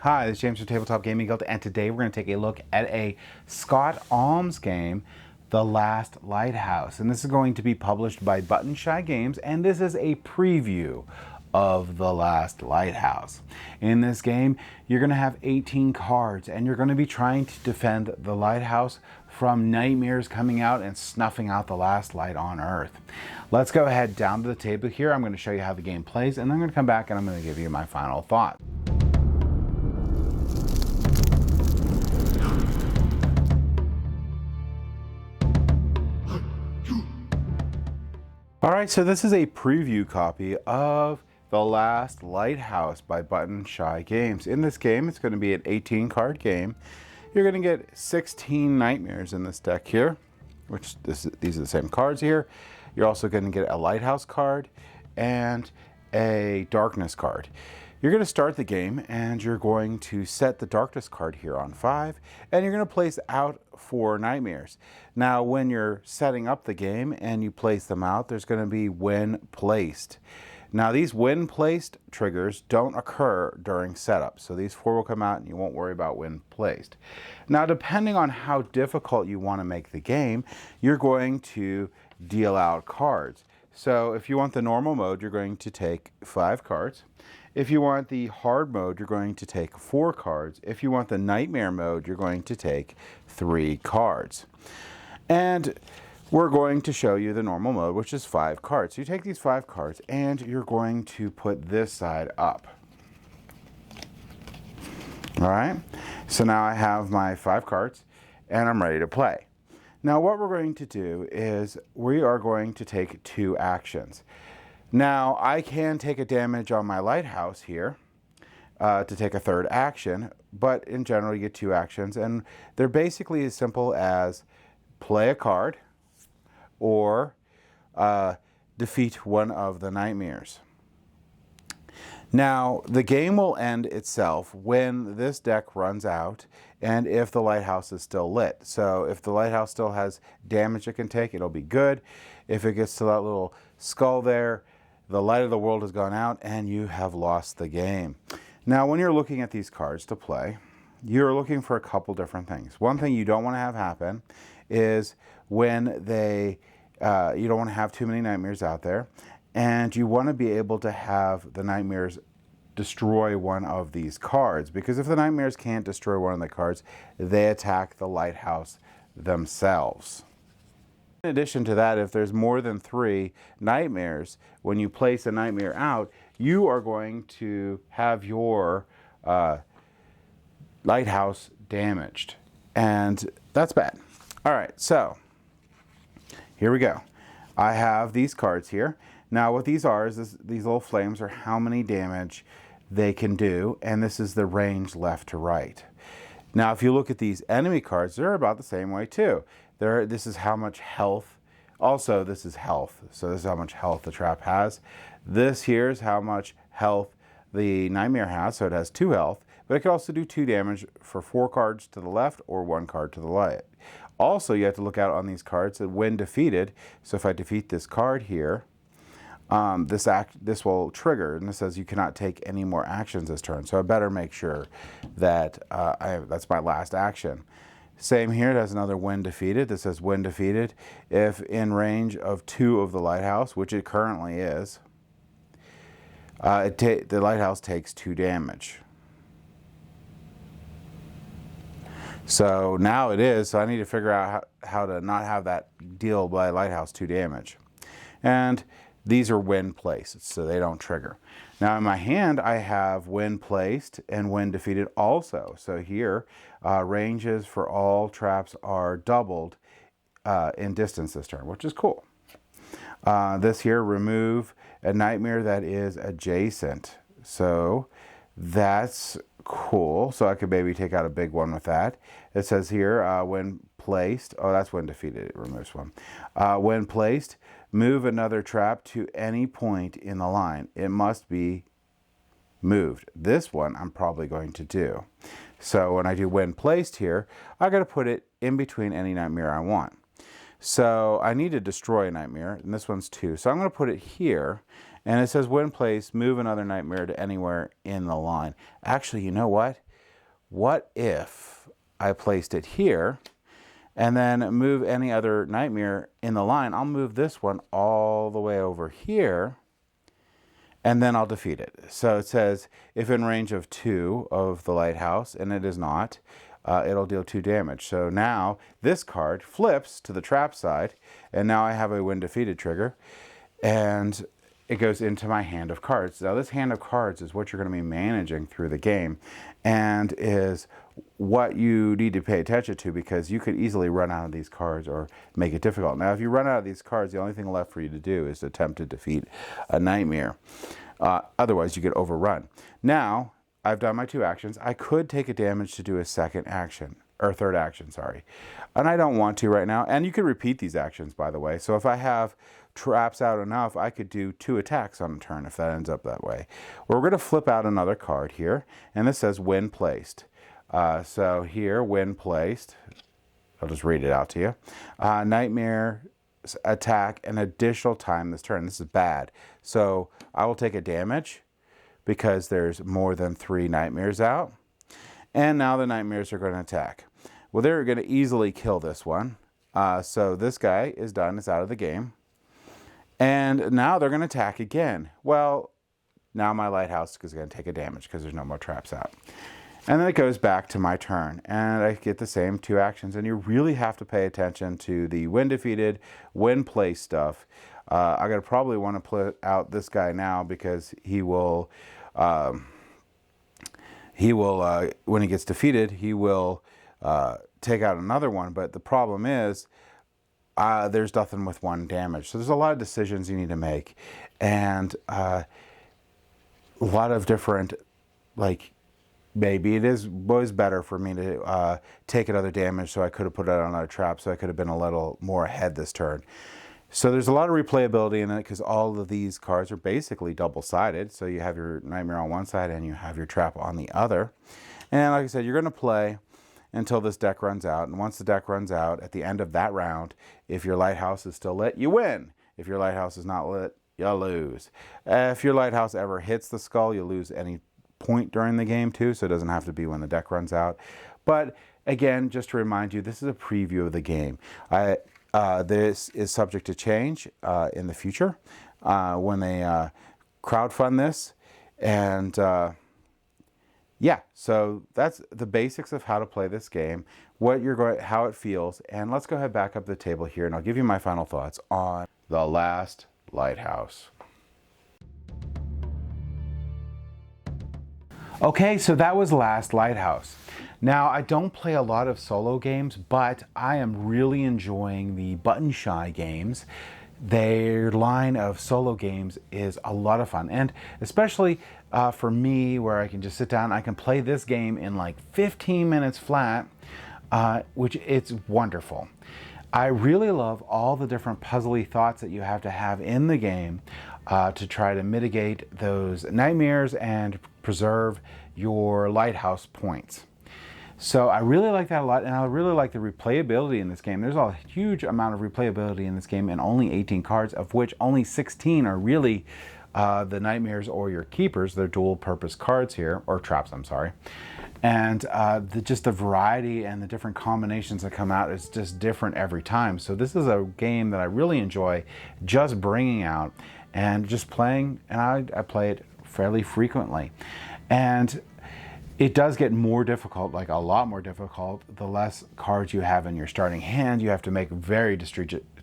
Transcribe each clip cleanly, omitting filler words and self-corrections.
Hi, this is James from Tabletop Gaming Guild, and today we're going to take a look at a Scott Almes game, The Last Lighthouse. And this is going to be published by Button Shy Games, and this is a preview of The Last Lighthouse. In this game, you're going to have 18 cards, and you're going to be trying to defend the lighthouse from nightmares coming out and snuffing out the last light on Earth. Let's go ahead down to the table here. I'm going to show you how the game plays, and then I'm going to come back and I'm going to give you my final thought. Alright, so this is a preview copy of The Last Lighthouse by Button Shy Games. In this game, it's going to be an 18 card game. You're going to get 16 nightmares in this deck here, which these are the same cards here. You're also going to get a lighthouse card and a darkness card. You're going to start the game and you're going to set the darkness card here on 5, and you're going to place out 4 nightmares. Now when you're setting up the game and you place them out, there's going to be when placed. Now these when placed triggers don't occur during setup, so these 4 will come out and you won't worry about when placed. Now depending on how difficult you want to make the game, you're going to deal out cards. So if you want the normal mode, you're going to take 5 cards. If you want the hard mode, you're going to take 4 cards. If you want the nightmare mode, you're going to take 3 cards. And we're going to show you the normal mode, which is 5 cards. So you take these 5 cards and you're going to put this side up. All right, so now I have my 5 cards and I'm ready to play. Now what we're going to do is we are going to take 2 actions. Now I can take a damage on my lighthouse here to take a 3rd action, but in general you get 2 actions, and they're basically as simple as play a card or defeat one of the nightmares. Now the game will end itself when this deck runs out and if the lighthouse is still lit. So if the lighthouse still has damage it can take, it'll be good. If it gets to that little skull there, the light of the world has gone out and you have lost the game. Now when you're looking at these cards to play, you're looking for a couple different things. One thing you don't want to have happen is when you don't want to have too many nightmares out there, and you want to be able to have the nightmares destroy one of these cards, because if the nightmares can't destroy one of the cards, they attack the lighthouse themselves. In addition to that, if there's more than 3 nightmares, when you place a nightmare out, you are going to have your lighthouse damaged, and that's bad. All right, so here we go. I have these cards here. Now what these are is these little flames are how many damage they can do, and this is the range left to right. Now if you look at these enemy cards, they're about the same way too. This is how much health. Also, this is health. So this is how much health the trap has. This here is how much health the nightmare has. So it has 2 health, but it can also do 2 damage for 4 cards to the left or 1 card to the right. Also, you have to look out on these cards that when defeated. So if I defeat this card here, this will trigger, and this says you cannot take any more actions this turn. So I better make sure that that's my last action. Same here, it has another when defeated. This says when defeated, if in range of 2 of the lighthouse, which it currently is, the lighthouse takes 2 damage. So now it is, so I need to figure out how to not have that deal by lighthouse 2 damage. And these are when placed, so they don't trigger. Now in my hand, I have when placed and when defeated also. So here, ranges for all traps are doubled in distance this turn, which is cool. This here, remove a nightmare that is adjacent. So that's cool. So I could maybe take out a big one with that. It says here, when placed, oh, that's when defeated, it removes one. When placed, move another trap to any point in the line. It must be moved. This one I'm probably going to do. So when I do when placed here, I got to put it in between any nightmare I want. So I need to destroy a nightmare, and this one's 2. So I'm going to put it here, and it says when placed, move another nightmare to anywhere in the line. Actually, you know what? what if I placed it here and then move any other nightmare in the line? I'll move this one all the way over here, and then I'll defeat it. So it says, if in range of 2 of the lighthouse, and it is not, it'll deal 2 damage. So now this card flips to the trap side, and now I have a when defeated trigger, and it goes into my hand of cards. Now this hand of cards is what you're going to be managing through the game, and is what you need to pay attention to, because you could easily run out of these cards or make it difficult. Now if you run out of these cards, the only thing left for you to do is attempt to defeat a nightmare. Otherwise you get overrun. Now I've done my 2 actions. I could take a damage to do a second action, or third action, sorry. And I don't want to right now. And you could repeat these actions, by the way. So if I have traps out enough, I could do 2 attacks on a turn if that ends up that way. We're going to flip out another card here, and this says when placed. So here, when placed, I'll just read it out to you. Nightmare attack an additional time this turn. This is bad. So I will take a damage because there's more than 3 nightmares out. And now the nightmares are going to attack. Well, they're going to easily kill this one. So this guy is done. It's out of the game. And now they're going to attack again. Well, now my lighthouse is going to take a damage because there's no more traps out. And then it goes back to my turn, and I get the same 2 actions. And you really have to pay attention to the when defeated, when placed stuff. I'm going to probably want to put out this guy now, because he will, when he gets defeated, he will take out another one. But the problem is, there's nothing with 1 damage. So there's a lot of decisions you need to make, and a lot of different, like, maybe was better for me to take another damage, so I could have put it on another trap, so I could have been a little more ahead this turn. So there's a lot of replayability in it, because all of these cards are basically double-sided. So you have your nightmare on one side and you have your trap on the other. And like I said, you're going to play until this deck runs out. And once the deck runs out, at the end of that round, if your lighthouse is still lit, you win. If your lighthouse is not lit, you lose. If your lighthouse ever hits the skull, you lose any point during the game too, so it doesn't have to be when the deck runs out. But again, just to remind you, this is a preview of the game. This is subject to change in the future when they crowdfund this. And yeah, so that's the basics of how to play this game, how it feels. And let's go ahead back up the table here, and I'll give you my final thoughts on The Last Lighthouse. Okay, so that was Last Lighthouse. Now, I don't play a lot of solo games, but I am really enjoying the Button Shy games. Their line of solo games is a lot of fun, and especially for me, where I can just sit down, I can play this game in like 15 minutes flat, which it's wonderful. I really love all the different puzzly thoughts that you have to have in the game to try to mitigate those nightmares and preserve your lighthouse points. So I really like that a lot, and I really like the replayability in this game. There's a huge amount of replayability in this game, and only 18 cards, of which only 16 are really the nightmares or your keepers. They're dual purpose cards here, or traps, I'm sorry. And just the variety and the different combinations that come out is just different every time. So this is a game that I really enjoy just bringing out and just playing, and I play it fairly frequently. And it does get more difficult, like a lot more difficult, the less cards you have in your starting hand. You have to make very strategic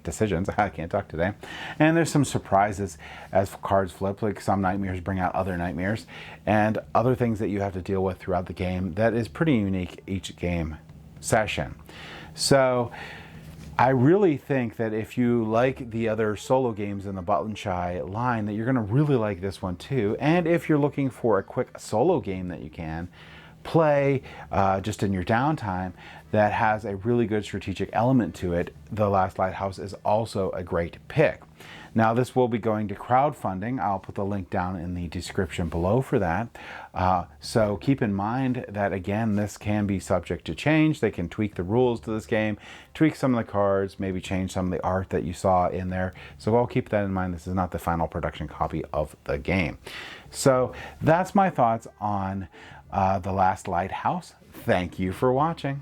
decisions. I can't talk today. And there's some surprises as cards flip, like some nightmares bring out other nightmares, and other things that you have to deal with throughout the game that is pretty unique each game session. So I really think that if you like the other solo games in the Button Shy line, that you're going to really like this one too. And if you're looking for a quick solo game that you can play just in your downtime that has a really good strategic element to it, The Last Lighthouse is also a great pick. Now this will be going to crowdfunding. I'll put the link down in the description below for that. So keep in mind that, again, this can be subject to change. They can tweak the rules to this game, tweak some of the cards, maybe change some of the art that you saw in there. So I'll keep that in mind. This is not the final production copy of the game. So that's my thoughts on The Last Lighthouse. Thank you for watching.